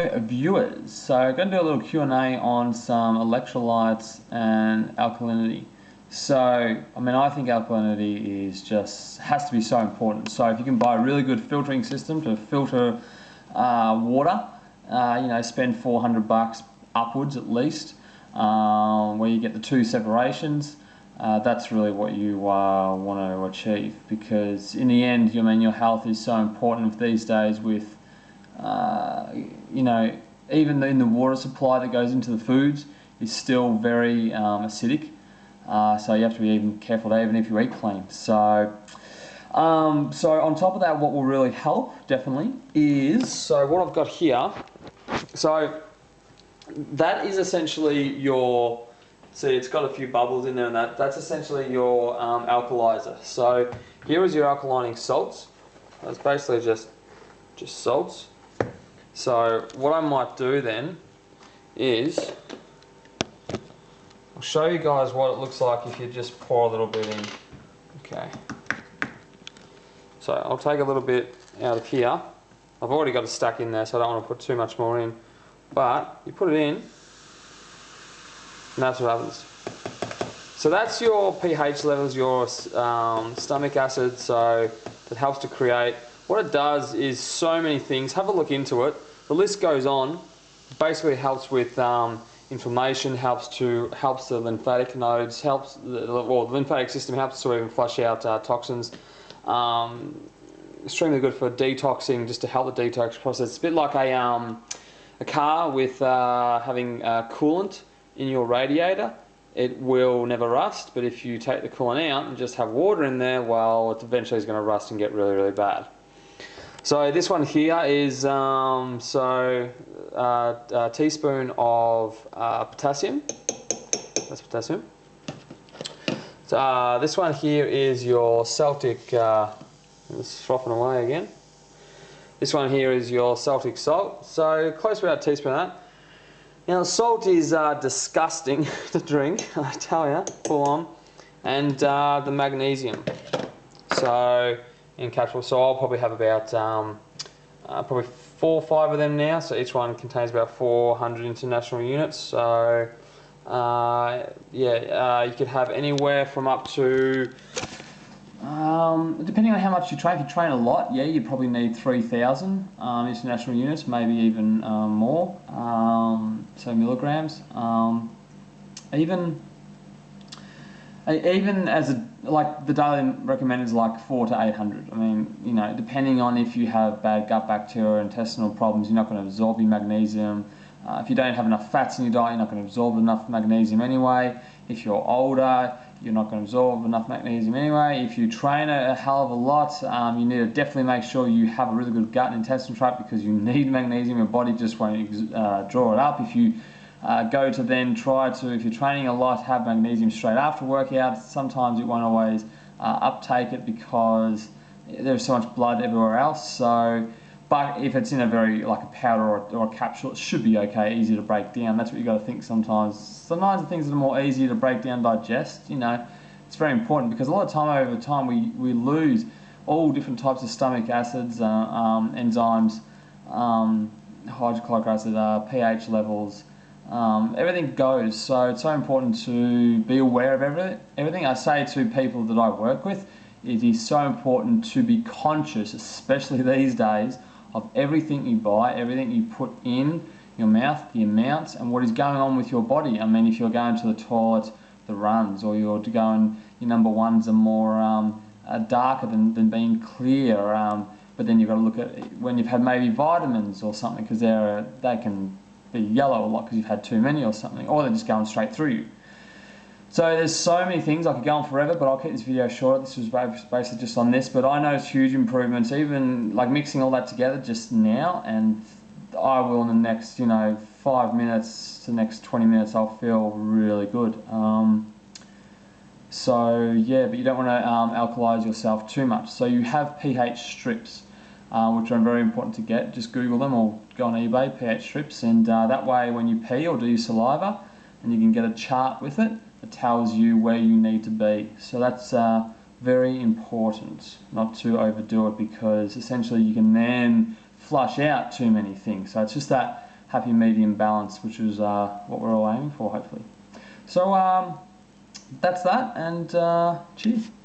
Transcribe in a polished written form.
Hello viewers, so I'm going to do a little Q&A on some electrolytes and alkalinity. So, I think alkalinity has to be so important. So if you can buy a really good filtering system to filter water, spend $400 upwards at least, where you get the two separations, that's really what you want to achieve, because in the end, your health is so important these days with even in the water supply that goes into the foods is still very acidic. So you have to be even careful there, even if you eat clean. So on top of that, what will really help definitely is, so what I've got here, so that is essentially your, see, it's got a few bubbles in there, and that's essentially your alkalizer. So here is your alkalining salts. That's basically just salts. So what I might do then is, I'll show you guys what it looks like if you just pour a little bit in. Okay. So I'll take a little bit out of here. I've already got a stack in there, so I don't want to put too much more in. But you put it in, and that's what happens. So that's your pH levels, your stomach acid, so it helps to create. What it does is so many things. Have a look into it. The list goes on. Basically helps with inflammation, helps the lymphatic nodes, the lymphatic system, helps to even flush out toxins. Extremely good for detoxing, just to help the detox process. It's a bit like a car with having coolant in your radiator. It will never rust, but if you take the coolant out and just have water in there, well, it eventually is going to rust and get really, really bad. So this one here is a teaspoon of potassium. That's potassium. So this one here is your Celtic. It's frothing away again. This one here is your Celtic salt. So close to about a teaspoon of that. Now salt is disgusting to drink, I tell you, full on. And the magnesium. So in capsules, so I'll probably have about probably 4 or 5 of them now. So each one contains about 400 international units. So you could have anywhere from up to, depending on how much you train. If you train a lot, yeah, you probably need 3,000 international units, maybe even more. So milligrams. Even as the daily recommended is like 400 to 800. Depending on if you have bad gut bacteria or intestinal problems, you're not going to absorb your magnesium. If you don't have enough fats in your diet, you're not going to absorb enough magnesium anyway. If you're older, you're not going to absorb enough magnesium anyway. If you train a hell of a lot, you need to definitely make sure you have a really good gut and intestinal tract, because you need magnesium. Your body just won't draw it up. If you if you're training a lot, have magnesium straight after workout, sometimes it won't always uptake it because there's so much blood everywhere else. So, but if it's in a a powder or a capsule, it should be okay, easy to break down. That's what you got to think sometimes. Sometimes the things that are more easy to break down, digest, it's very important, because a lot of over time we lose all different types of stomach acids, enzymes, hydrochloric acid, pH levels. Everything goes, so it's so important to be aware of everything. I say to people that I work with, it is so important to be conscious, especially these days, of everything you buy, everything you put in your mouth, the amounts, and what is going on with your body. If you're going to the toilet, the runs, or you're going, your number ones are more darker than being clear, but then you've got to look at when you've had maybe vitamins or something, because they can be yellow a lot because you've had too many or something, or they're just going straight through you. So there's so many things. I could go on forever, but I'll keep this video short. This was basically just on this, but I noticed huge improvements, even like mixing all that together just now, and I will in the next 5 minutes to the next 20 minutes I'll feel really good. So yeah, but you don't want to alkalize yourself too much. So you have pH strips, which are very important to get. Just Google them or go on eBay, pH strips, and that way when you pee or do your saliva, and you can get a chart with it that tells you where you need to be. So that's very important not to overdo it, because essentially you can then flush out too many things. So it's just that happy medium balance, which is what we're all aiming for, hopefully. So that's that, and cheers.